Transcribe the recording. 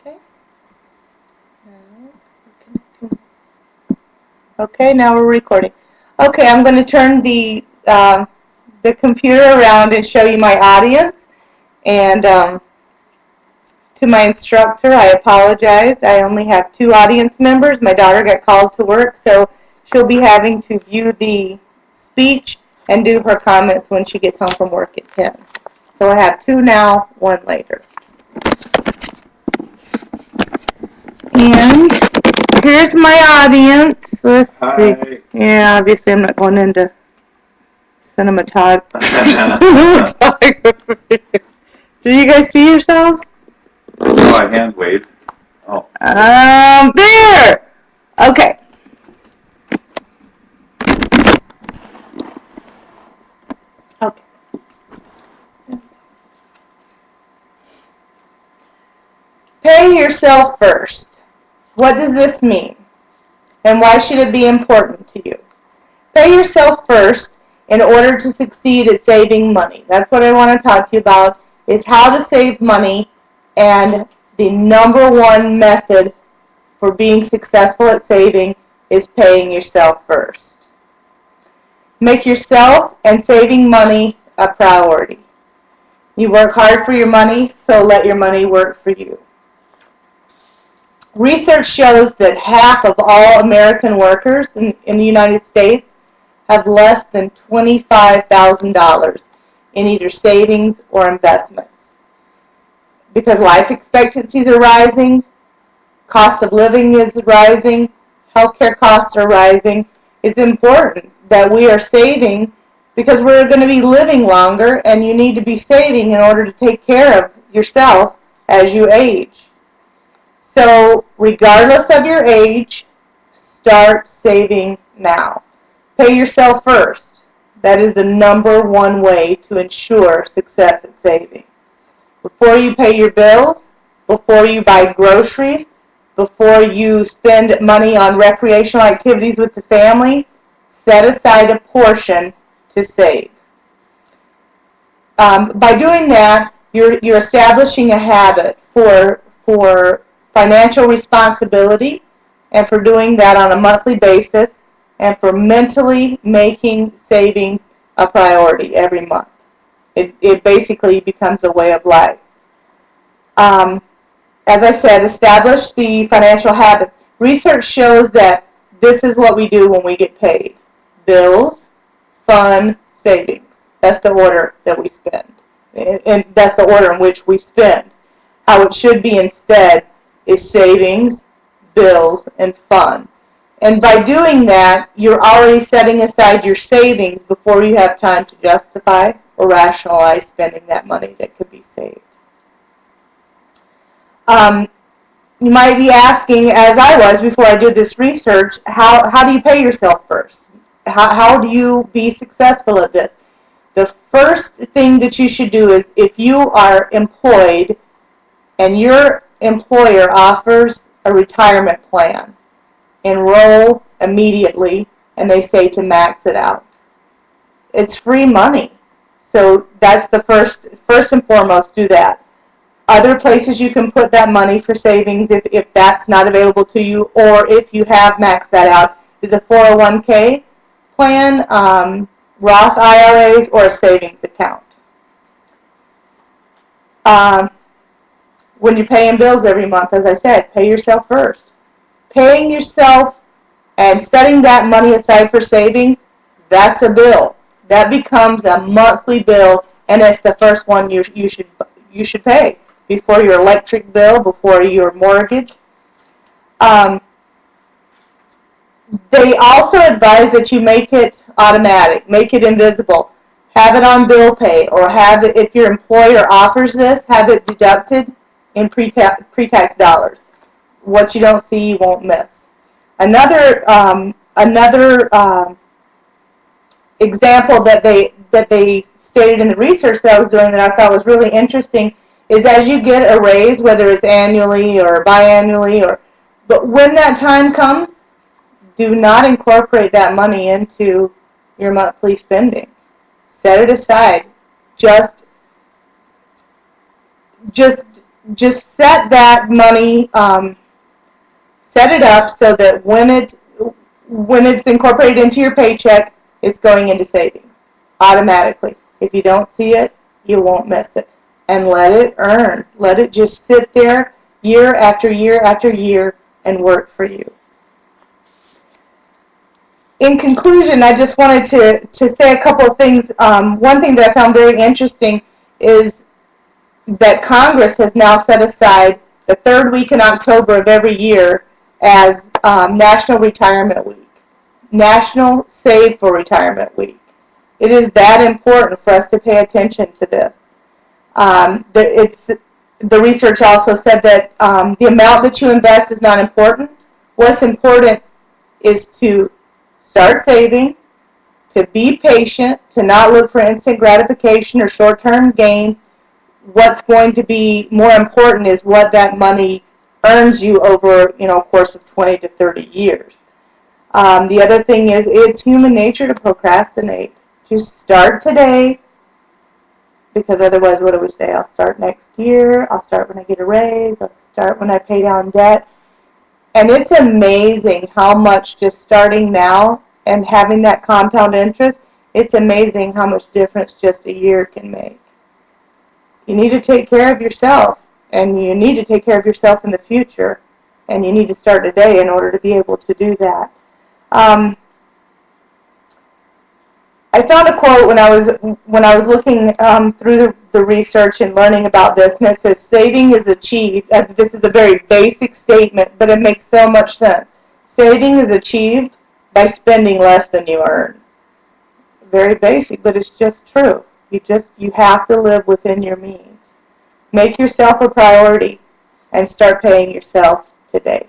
Okay. Okay, now we're recording. Okay, I'm going to turn the computer around and show you my audience. And to my instructor, I apologize. I only have 2 audience members. My daughter got called to work, so she'll be having to view the speech and do her comments when she gets home from work at 10. So I have 2 now, 1 later. And here's my audience. Let's see. Yeah, obviously I'm not going into cinematography. Do you guys see yourselves? Oh, I hand wave. Oh. There! Okay. Okay. Pay yourself first. What does this mean? And why should it be important to you? Pay yourself first in order to succeed at saving money. That's what I want to talk to you about, is how to save money, and the number 1 method for being successful at saving is paying yourself first. Make yourself and saving money a priority. You work hard for your money, so let your money work for you. Research shows that half of all American workers in the United States have less than $25,000 in either savings or investments. Because life expectancies are rising, cost of living is rising, healthcare costs are rising, it's important that we are saving because we're going to be living longer, and you need to be saving in order to take care of yourself as you age. So regardless of your age, start saving now. Pay yourself first. That is the number 1 way to ensure success at saving. Before you pay your bills, before you buy groceries, before you spend money on recreational activities with the family, set aside a portion to save. By doing that, you're establishing a habit for financial responsibility, and for doing that on a monthly basis, and for mentally making savings a priority every month. It basically becomes a way of life. As I said, establish the financial habits. Research shows that this is what we do when we get paid. Bills, fun, savings. That's the order that we spend. And that's the order in which we spend. How it should be instead is savings, bills, and fun. And by doing that, you're already setting aside your savings before you have time to justify or rationalize spending that money that could be saved. You might be asking, as I was before I did this research, how do you pay yourself first? How do you be successful at this? The first thing that you should do is, if you are employed and your employer offers a retirement plan, enroll immediately, and they say to max it out. It's free money. So that's the first and foremost, do that. Other places you can put that money for savings, if that's not available to you, or if you have maxed that out, is a 401k plan, Roth IRAs, or a savings account. When you're paying bills every month, as I said, pay yourself first. Paying yourself and setting that money aside for savings, that's a bill. That becomes a monthly bill, and it's the first one you should pay, before your electric bill, before your mortgage. They also advise that you make it automatic, make it invisible. Have it on bill pay, or have it, if your employer offers this, have it deducted in pre-tax dollars. What you don't see, you won't miss. Another example that they stated in the research that I was doing that I thought was really interesting is, as you get a raise, whether it's annually or biannually, but when that time comes, do not incorporate that money into your monthly spending. Set it aside. Just just set that money, set it up so that when it's incorporated into your paycheck, it's going into savings automatically. If you don't see it, you won't miss it. And let it earn. Let it just sit there year after year after year and work for you. In conclusion, I just wanted to say a couple of things. One thing that I found very interesting is that Congress has now set aside the third week in October of every year as National Retirement Week, National Save for Retirement Week. It is that important for us to pay attention to this. The research also said that the amount that you invest is not important. What's important is to start saving, to be patient, to not look for instant gratification or short-term gains. What's going to be more important is what that money earns you over, a course of 20 to 30 years. The other thing is, it's human nature to procrastinate. Just start today, because otherwise, what do we say? I'll start next year. I'll start when I get a raise. I'll start when I pay down debt. And it's amazing how much just starting now and having that compound interest, it's amazing how much difference just a year can make. You need to take care of yourself, and you need to take care of yourself in the future, and you need to start today in order to be able to do that. I found a quote when I was looking through the research and learning about this, and it says, "Saving is achieved." This is a very basic statement, but it makes so much sense. Saving is achieved by spending less than you earn. Very basic, but it's just true. You have to live within your means. Make yourself a priority and start paying yourself today.